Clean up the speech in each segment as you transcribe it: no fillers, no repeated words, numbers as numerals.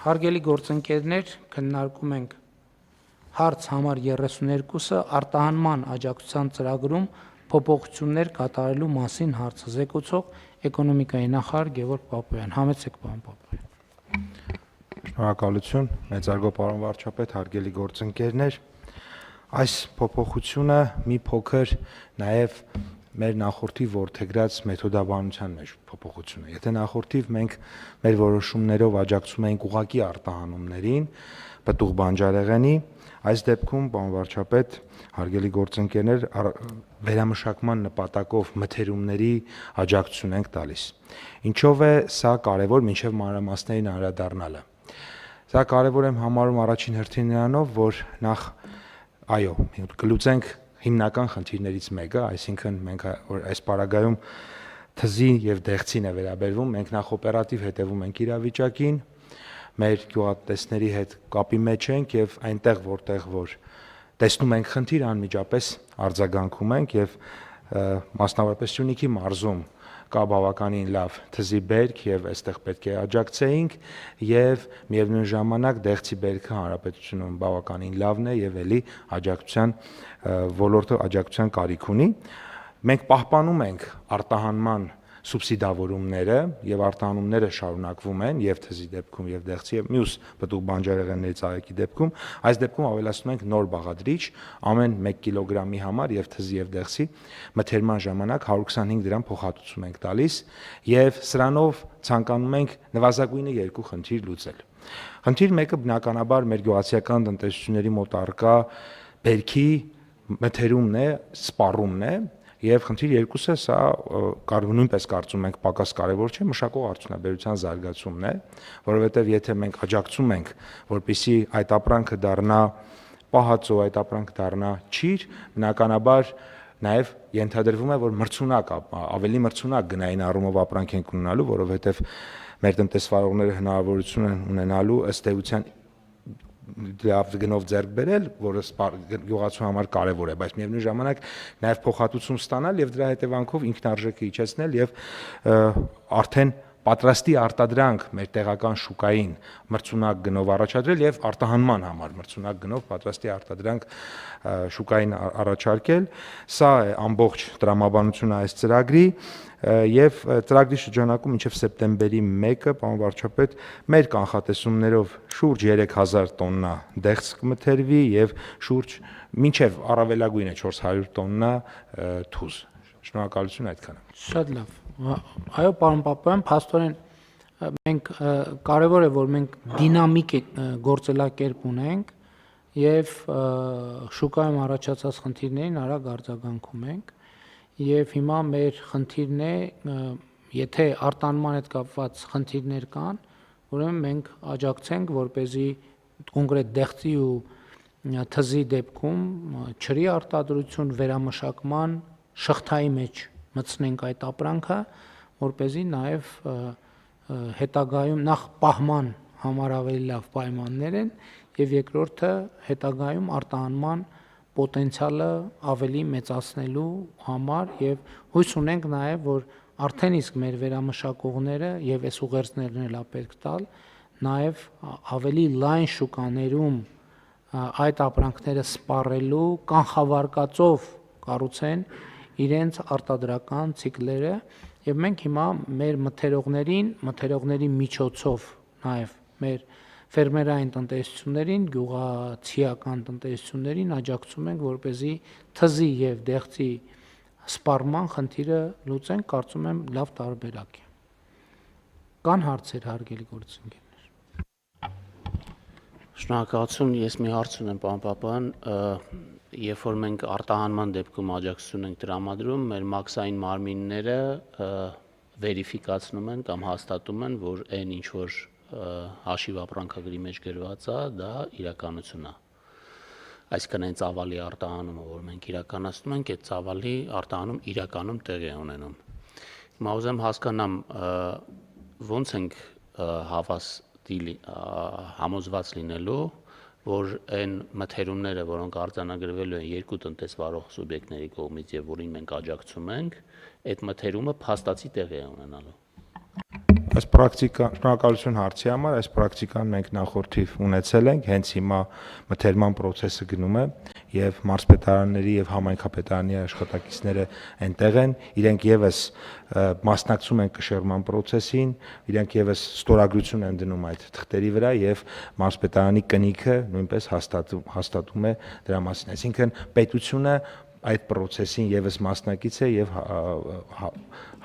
Հարգելի գործընկերներ, քննարկում ենք հարց համար 32-ը արտահանման աջակցության ծրագրում փոփոխություններ կատարելու մասին հարցը զեկուցող էկոնոմիկայի նախարար Գևորգ Պապոյան։ Համեցեք, պարոն Պապոյան։ Շնորհակալություն, մեծարգո պարոն վարչապետ, հարգելի գործընկերներ։ Այս փոփոխությունը մի փոքր նաև մեր նախորդի որդեգրած մեթոդաբանության մեջ փոփոխություն է։ Եթե նախորդիվ մենք մեր որոշումներով աջակցում էինք ուղղակի արտահանումներին, պտուղ բանջարեղենի, այս դեպքում, պարոն վարչապետ, հարգելի գործընկերներ, վերամշակման նպատակով մթերումների աջակցություն ենք տալիս։ Ինչով է սա կարևոր, մինչև մանրամասներին անդրադառնալը։ Սա կարևոր եմ համարում առաջին հերթին նրանով, որ նախ կլուծենք հիմնական խնդիրներից մեկը, այսինքն մենք այս պարագայում թզի եւ դեղցին է վերաբերվում, մենք նախ օպերատիվ հետևում ենք իրավիճակին, մեր գյուղատնտեսների հետ կապի մեջ ենք եւ այնտեղ որտեղ որ տեսնում ենք խնդիր, անմիջապես արձագանքում ենք եւ մասնավորապես Սյունիքի մարզում կա բավականին լավ թզի բերք եւ այստեղ պետք է աջակցեինք եւ միևնույն ժամանակ դեղցի բերքը հանրապետությունում բավականին լավն է եւ էլի աջակցության ոլորտը աջակցության կարիք ունի։ Մենք պահպանում ենք արտահանման սուբսիդավորումները եւ արտահանումները շարունակվում են եւ թզի դեպքում եւ դեղցի եւ մյուս պտուղ բանջարեղենների ծաղիկի դեպքում, այս դեպքում ավելացնում ենք նոր բաղադրիչ ամեն 1 կիլոգրամի համար եւ թզի եւ դեղցի մթերման ժամանակ 125 դրամ փոխհատուցում ենք տալիս եւ սրանով ցանկանում ենք նվազագույնը 2 խնդիր լուծել։ Խնդիր մեկը բնականաբար մեր գյուղացիական տնտեսությունների մոտ առկա բերքի մթերումն է, սպառումն է եւ խնդիր երկուսը սա նույնպես կարծում ենք պակաս կարեւոր չէ, մշակող արդյունաբերության զարգացումն է, որովհետեւ եթե մենք աջակցում ենք, որպեսզի այդ ապրանքը դառնա պահածո, այդ ապրանքը դառնա ճիր, բնականաբար նաև ենթադրվում է, որ ավելի մրցունակ գնային առումով ապրանք ենք ունենալու, որովհետեւ մեր տնտեսվարողները հնարավորություն են ունենալու ըստ էության լավ գնով ձեռք բերել, որը գյուղացու համար կարևոր է, բայց միևնույն ժամանակ նաև փոխհատուցում ստանալ եւ դրա հետևանքով ինքնարժեքը իջեցնել եւ արդեն պատրաստի արտադրանք մեր տեղական շուկային մրցունակ գնով առաջադրել եւ արտահանման համար մրցունակ գնով պատրաստի արտադրանք շուկային առաջարկել։ Սա է ամբողջ տրամաբանությունը այս ծրագրի եւ ծրագրի շրջանակում մինչեւ սեպտեմբերի 1-ը, պարոն վարչապետ, մեր կանխատեսումներով շուրջ 3000 տոննա դեղց կմթերվի եւ շուրջ մինչեւ առավելագույնը 400 տոննա թուզ։ Շնորհակալություն այդքանը։ Շատ լավ։ Այո, պարոն Պապոյան, փաստորեն մենք կարևոր է, որ մենք դինամիկ գործելակերպ ունենք եւ շուկայում առաջացած խնդիրներին արագ արձագանքում ենք եւ հիմա մեր խնդիրն է, եթե արտահանման հետ կապված խնդիրներ կան, ուրեմն մենք աջակցենք, որպեսզի կոնկրետ դեղցի ու թզի դեպքում ջրի արտադրություն վերամշակման շղթայի մեջ մտցնենք այդ ապրանքը, որպեսզի նաև հետագայում նախ պահման համար ավելի լավ պայմաններ են եւ երկրորդը հետագայում արտահանման պոտենցիալը ավելի մեծացնելու համար եւ հույս ունենք նաև որ արդեն իսկ մեր վերամշակողները եւ այս ուղերձներն էլ պետք տալ նաև ավելի լայն շուկաներում այդ ապրանքները սպառելու կանխավարկածով կառուցեն իրենց արտադրական ցիկլերը եւ մենք հիմա մեր մթերողների միջոցով նաեւ մեր ֆերմերային տնտեսություններին, գյուղացիական տնտեսություններին աջակցում ենք, որպեսզի թզի եւ դեղցի սպառման խնդիրը լուծենք, կարծում եմ լավ տարբերակ է։ Կան հարցեր, հարգելի գործընկերներ։ Շնորհակալություն, ես մի հարց ունեմ, պարոն Պապոյան, երբ որ մենք արտահանման դեպքում աջակցություն ենք տրամադրում, մեր մաքսային մարմինները վերիֆիկացնում են կամ հաստատում են, որ այն ինչ որ հաշիվ ապրանքագրի մեջ գրված է, դա իրականություն է։ Այսինքն այն ծավալի արտահանումը, որ մենք իրականացնում ենք, այդ ծավալի արտահանում իրականում տեղի է ունենում։ Հիմա ուզեմ հասկանամ, ո՞նց ենք համոզված լինելու, որ այն մթերումները, որոնք արձանագրվելու են երկու տնտեսվարող սուբյեկտների կողմից եւ որին մենք աջակցում ենք, այդ մթերումը փաստացի տեղի է ունենալու։ Այս պրակտիկա, շնորհակալություն հարցի համար, այս պրակտիկան մենք նախորդիվ ունեցել ենք, հենց հիմա մթերման process-ը գնում է եւ մարզպետարանների եւ համայնքապետարանի աշխատակիցները այնտեղ են, իրենք եւս մասնակցում են կշռման process-ին, իրենք եւս ստորագրություն են դնում այդ թղթերի վրա եւ մարզպետարանի կնիքը նույնպես հաստատում է դրա մասին, այսինքն պետությունը այդ process-ին եւս մասնակից է եւ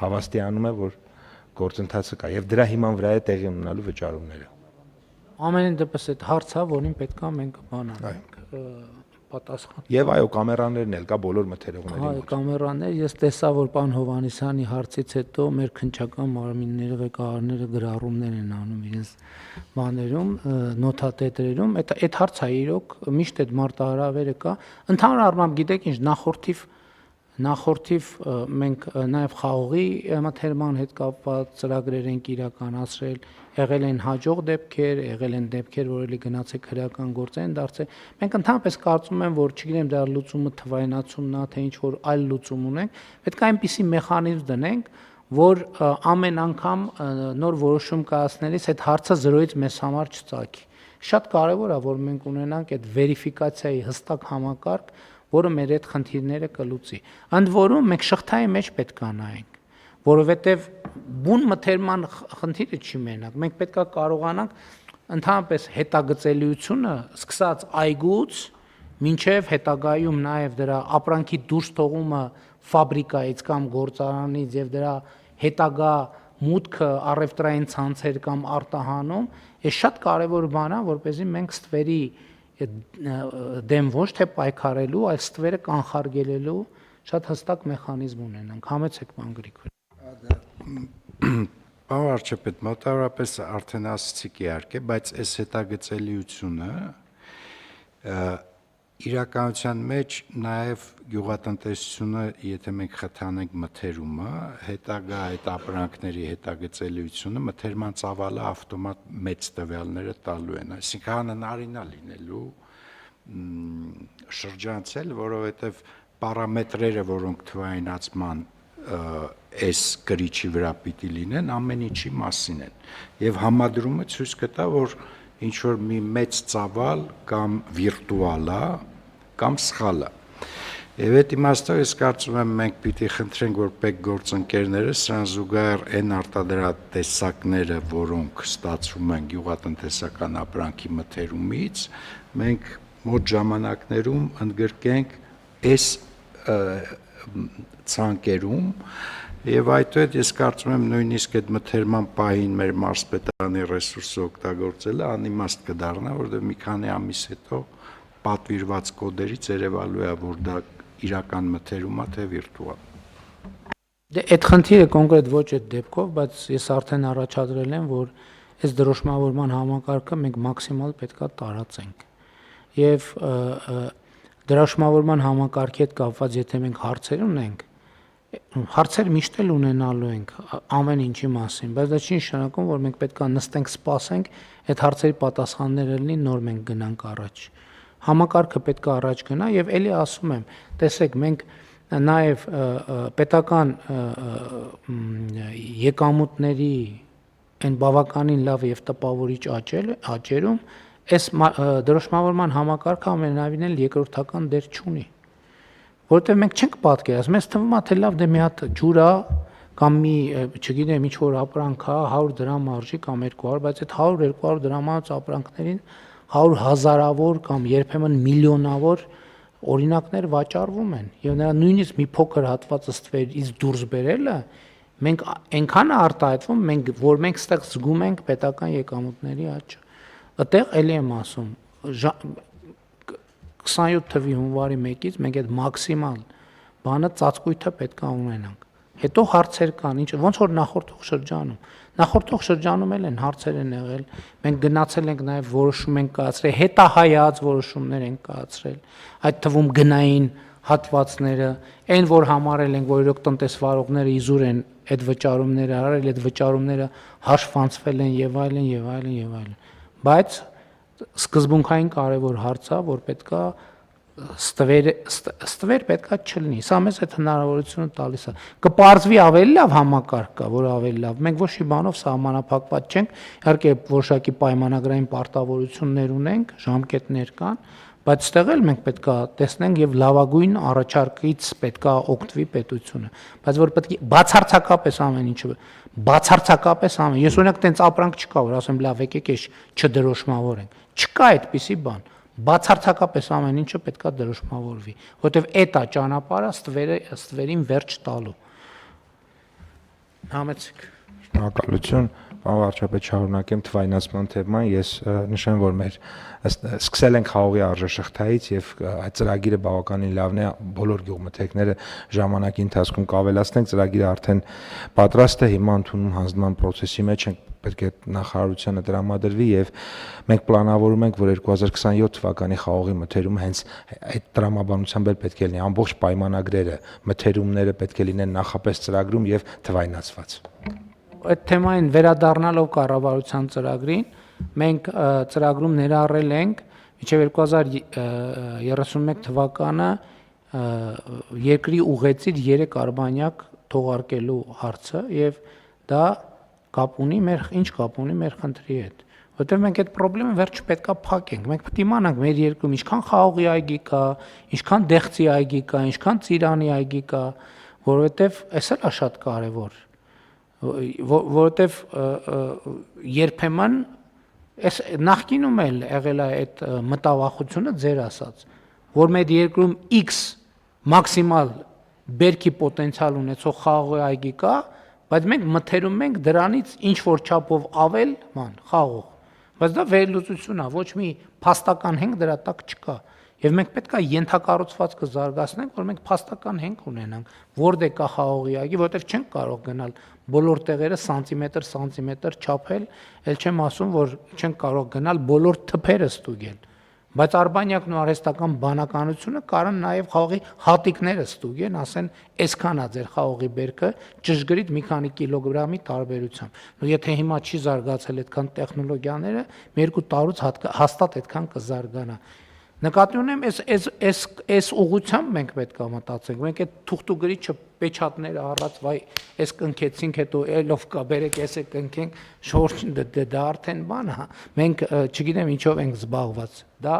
հավաստիանում է, որ գործընթացը կա եւ դրա հիման վրա է տեղի ունենալու վճարումները։ Ամենին դեպս այդ հարցը, որին պետքա մենք բան անենք, պատասխան։ Եվ այո, կամերաներն էլ կա բոլոր մթերողների Այո, մոտ։ կամերաներ, ես տեսա, որ պարոն Հովհաննիսյանի հարցից հետո մեր քննչական մարմինները, ղեկավարները գրառումներ են անում իրենց բաներում, նոթատետրերում, այդ հարցը իրոք միշտ այդ մարտահրավերը կա։ Ընդհանուր առմամբ գիտեք ինչ, նախորդիվ մենք նաև խաղողի մթերման հետ կապված ծրագրեր ենք իրականացրել, եղել են հաջող դեպքեր, եղել են դեպքեր, որ էլի գնացեք հրական գործ են դարձել։ Մենք ընդհանրապես կարծում եմ, որ չգիտեմ դա լուծումը թվայնացումն է, թե ինչ որ այլ լուծում ունենք, պետք է այնպիսի մեխանիզմ դնենք, որ ամեն անգամ նոր որոշում կայացնելիս այդ հարցը 0-ից մեզ համար չծագի։ Շատ կարևոր է, որ մենք ունենանք այդ վերիֆիկացիայի հստակ համակարգ, որը մեր այդ խնդիրները կլուծի։ Ընդ որում մենք շղթայի մեջ պետք է նայենք, որովհետև բուն մթերման խնդիրը չի մենակ։ Մենք պետք է կարողանանք ընդհանրապես հետագծելիությունը սկսած այգուց մինչև հետագայում նաև դրա ապրանքի դուրս թողումը ֆաբրիկայից կամ գործարանից եւ դրա հետագա մուտքը առևտրային ցանցեր կամ արտահանում, այս շատ կարևոր բան է, որպեսզի մենք ստվերի դեմ ոչ թե պայքարելու, այլ ստվերը կանխարգելելու շատ հստակ մեխանիզմ ունենանք։ Համեցեք պարոն Գրիգոր։ Պարոն վարչապետ, մոտավորապես արդեն ասացիք իհարկե, բայց այս հետագծելիությունը իրականության մեջ նաև գյուղատնտեսությունը, եթե մենք խթանենք մթերումը, հետագա այդ ապրանքների հետագծելիությունը մթերման ծավալը ավտոմատ մեծ տվյալները տալու են, այսինքն հնարին է լինելու շրջանցել, որովհետև պարամետրերը, որոնք թվայինացման այս գրիչի վրա պիտի լինեն, ամեն ինչի մասին են, եւ համադրումը ցույց կտա, որ ինչ որ մի մեծ ծավալ կամ վիրտուալ է, կամ սխալ է։ Եվ այդ իմաստով ես կարծում եմ մենք պիտի խնդրենք, որ պետք գործընկերները սրան զուգահեռ այն արտադրատեսակները, որոնք ստացվում են գյուղատնտեսական ապրանքի մթերումից, մենք մոտ ժամանակներում ընդգրկենք այս ցանկերում եւ այդուհետ ես կարծում եմ նույնիսկ այդ մթերման պահին մեր մարզպետարանի ռեսուրսը օգտագործելը անիմաստ կդառնա, որովհետեւ մի քանի ամիս հետո պատվիրված կոդերից երևալու է, որ դա իրական մթերում է թե վիրտուալ։ Դե այդ խնդիրը կոնկրետ ոչ այդ դեպքով, բայց ես արդեն առաջադրել եմ, որ այս դրոշմավորման համակարգը մենք մաքսիմալ պետքա տարածենք։ Եվ դրոշմավորման համակարգի հետ կապված, եթե մենք հարցեր ունենք, հարցեր միշտ էլ ունենալու ենք ամեն ինչի մասին, բայց դա չի նշանակում, որ մենք պետքա նստենք, սպասենք, այդ հարցերի պատասխանները լինի, նոր մենք գնանք առաջ։ Համակարգը պետքա առաջ գնա եւ ելի ասում եմ, տեսեք, մենք նաեւ պետական եկամուտների այն բավականին լավ եւ տպավորիչ աճերում այս դրոշմավորման համակարգը ամենավին էլ երկրորդական դեր չունի, որովհետեւ մենք չենք պատկերացնում, մեզ թվում է թե լավ դե մի հատ ջուր է կամ մի, չգիտեմ, ինչ որ ապրանք է 100 դրամ արժի կամ 200, բայց այդ 100-200 դրամանոց ապրանքներին 100 հազարավոր կամ երբեմն միլիոնավոր օրինակներ վաճառվում են եւ նրա նույնիսկ մի փոքր հատվածը ստվերից դուրս բերելը մենք այնքան արտահայտվում մենք որ մենք ստեղ զգում ենք պետական եկամուտների աճը այդտեղ էլի եմ ասում 27 թվականի հունվարի 1-ից մենք այդ մաքսիմալ բանը ծածկույթը պետք է ունենանք հետո հարցեր կան ինչ ոնց որ նախորդող շրջանում էլ են հարցեր են եղել մենք գնացել ենք նաև որոշում ենք կայացրել հետահայաց որոշումներ ենք կայացրել այդ թվում գնային հատվածները այն որ համարել ենք որ իրոք տնտեսվարողները իզուր են այդ վճարումները արել այդ վճարումները հաշվանցվել են եւ այլն բայց սկզբունքային կարևոր հարց է որ պետքա ստվեր պետքա չլինի։ Սա մեզ այդ հնարավորությունը տալիս է։ Կպարզվի ավելի լավ համակարգ կա, որ ավելի լավ։ Մենք ոչ մի բանով սահմանափակված չենք, իհարկե որոշակի պայմանագրային պարտավորություններ ունենք, ժամկետներ կան, բայց ստեղ էլ մենք պետքա տեսնենք եւ լավագույն առաջարկից պետքա օգտվի պետությունը։ Բայց որ պետք է բացարձակապես ամեն ինչը բացարձակապես ամեն։ Ես օրինակ տենց ապրանք չկա, որ ասեմ լավ եկեք էս չդրոշմավորենք։ Չկա այդպիսի բան։ Բացարձակապես ամեն ինչը պետքա դրոշմավորվի, որովհետև էտա ճանապարհը ստվերին վերջ տալու։ Համեցեք։ Շնորհակալություն, պարոն վարչապետ, շարունակեմ թվայնացման թեման։ Ես նշեմ, որ մեր սկսել ենք խաղողի արժեշղթայից եւ այդ ծրագիրը բավականին լավն է, բոլոր գյուղմթերքները ժամանակի ընթացքում կավելացնենք, ծրագիրը արդեն պատրաստ է, հիմա ընդունում հանձնման process-ի մեջ ենք, պետք է նախարարությանը տրամադրվի եւ մենք պլանավորում ենք, որ 2027 թվականի խաղողի մթերումը հենց այդ տրամաբանությամբ էլ պետք է լինի, ամբողջ պայմանագրերը, մթերումները պետք է լինեն նախապես ծրագրում եւ թվայնացված։ Այդ թեմային վերադառնալով կառավարության ծրագրին, մենք ծրագրում ներառել ենք մինչև 2031 թվականը երկրի ուղեցիր 3 արբանյակ թողարկելու հարցը եւ դա կապ ունի ինչ կապ ունի մեր խնդրի հետ, որտեղ մենք այդ խնդրը վերջ պետքա փակենք։ Մենք պետք է իմանանք մեր երկրում ինչքան խաղողի այգի կա, ինչքան դեղցի այգի կա, ինչքան ծիրանի այգի կա, որովհետեւ էս էլ է շատ կարեւոր, որովհետեւ երբեմն այս նախկինում էլ եղել է այդ մտավախությունը ձեր ասած, որ մեր երկրում X մաքսիմալ բերքի պոտենցիալ ունեցող խաղողի այգի կա, բայց մենք մթերում ենք դրանից ինչ որ չափով ավել խաղող, բայց դա վերլուծություն է, ոչ մի փաստական հենք դրա տակ չկա, եւ մենք պետք է ենթակառուցվածքը զարգացնենք, որ մենք փաստական հենք ունենանք, որտեղ կա խաղողի այգի, որտեղ չենք կարող գնալ բոլոր տեղերը սանտիմետր չափել, ել չեմ ասում, որ չենք կարող գնալ բոլոր թփերը ստուգել, բայց արբանյակն ու արհեստական բանականությունը կարան նաև խաղողի հատիկները ստուգեն, ասեն, այսքան է ձեր խաղողի բերքը ճշգրիտ մի քանի կիլոգրամի տարբերությամբ։ Եթե հիմա չի զարգացել այդքան տեխնոլոգիաները, մի 2 տարուց հաստատ այդքան կզարգանա։ Նկատի ունեմ, այս ուղղությամբ մենք պետք է մտածենք։ Մենք այդ թուղթուգրիչը պեչատները առած, վայ, այս կնքեցինք, հետո էլով կա, բերեք, էսը կնքենք, շորջ դա արդեն բան է։ Մենք չգիտեմ ինչով ենք զբաղված։ Դա,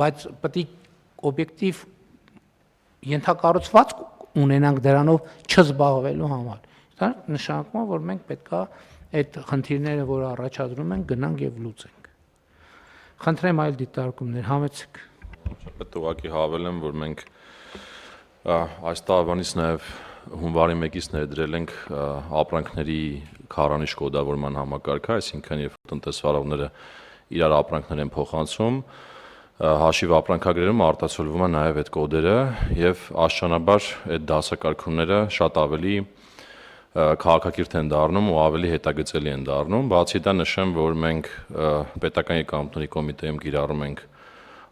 բայց պետք է օբյեկտիվ ենթակառուցվածք ունենանք դրանով չզբաղվելու համար։ Դա նշանակում է, որ մենք պետք է այդ խնդիրները, որ առաջադրում են, գնանք եւ լուծենք։ Խնդրեմ այլ դիտարկումներ, համեցեք։ Պետք ուղղակի հավելեմ, որ մենք այս տարվանից նաև հունվարի 1-ից ներդրել ենք ապրանքների քառանիշ կոդավորման համակարգը, այսինքն երբ տնտեսվարողները իրար ապրանքներ են փոխանցում, հաշիվ ապրանքագրերում արտացոլվում է նաև այդ կոդերը եւ աստիճանաբար այդ դասակարգումները շատ ավելի քաղաքակիրթ են դառնում ու ավելի հետագծելի են դառնում։ Բացի դա նշեմ, որ մենք պետական եկամուտների կոմիտեում կիրառում ենք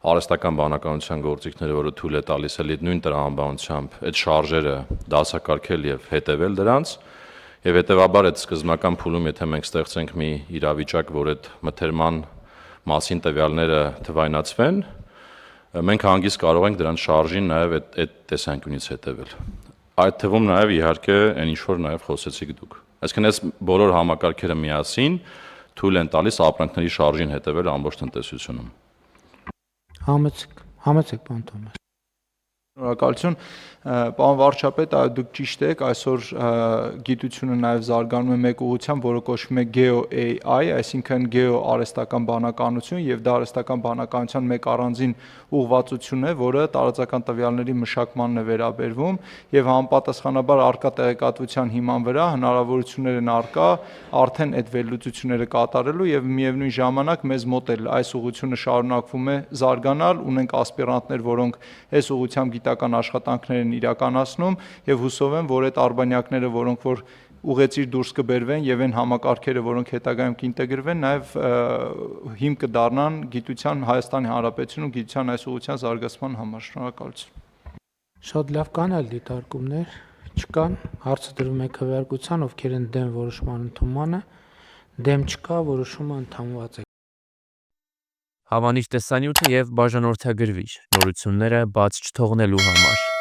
արհեստական բանականության գործիքները, որը թույլ է տալիս էլի նույն տրամաբանությամբ այդ շարժերը դասակարգել եւ հետեւել դրանց, եւ հետեւաբար այդ սկզբնական փուլում, եթե մենք ստեղծենք մի իրավիճակ, որ այդ մթերման մասին տվյալները թվայնացվեն, մենք հանգիստ կարող ենք դրանց շարժին նաեւ այդ տեսանկյունից հետեւել։ Այդ թվում նաեւ իհարկե այն ինչ որ նաեւ խոսեցիք դուք։ Այսինքն այս բոլոր համակարգերը միասին թույլ են տալիս ապրանքների շարժին հետեւել ամբողջ տնտեսությունում։ Համեցեք, պարոն Թոմաս։ Շնորհակալություն, պարոն վարչապետ, դուք ճիշտ եք, այսօր գիտությունը նաև զարգանում է մեկ ուղղությամբ, որը կոչվում է Geo-AI, այսինքն գեոարհեստական բանականություն, եւ դա արհեստական բանականության մեկ առանձին ուղղվածություն է, որը տարածական տվյալների մշակմանն է վերաբերվում եւ համապատասխանաբար արկա տեղեկատվության հիման վրա հնարավորություններ են արկա արդեն այդ վերլուծությունները կատարելու եւ միևնույն ժամանակ մեզ մոտ էլ այս ուղղությունը շարունակվում է զարգանալ, ունենք ասպիրանտներ, որոնք այս ուղղությամբ գիտական աշխատանքներ են իրականացնում եւ հուսով եմ, որ այդ արբանյակները, որոնք որ ուղեցիր դուրս կբերվեն եւ այն համակարգերը, որոնք հետագայում կինտեգրվեն, նաեւ հիմք կդառնան գիտության Հայաստանի Հանրապետությունում գիտության այս ուղղության զարգացման համար։ Շնորհակալություն։ Շատ լավ, կան այլ դիտարկումներ, չկան, հարցը դրվում է քվեարկության, ովքեր են դեմ որոշման ընդունմանը, դեմ չկա, որոշումը ընդունված է։ Հավանիր տեսանյութը եւ բաժանորդագրվիր նորությունները բաց չթողնելու համար։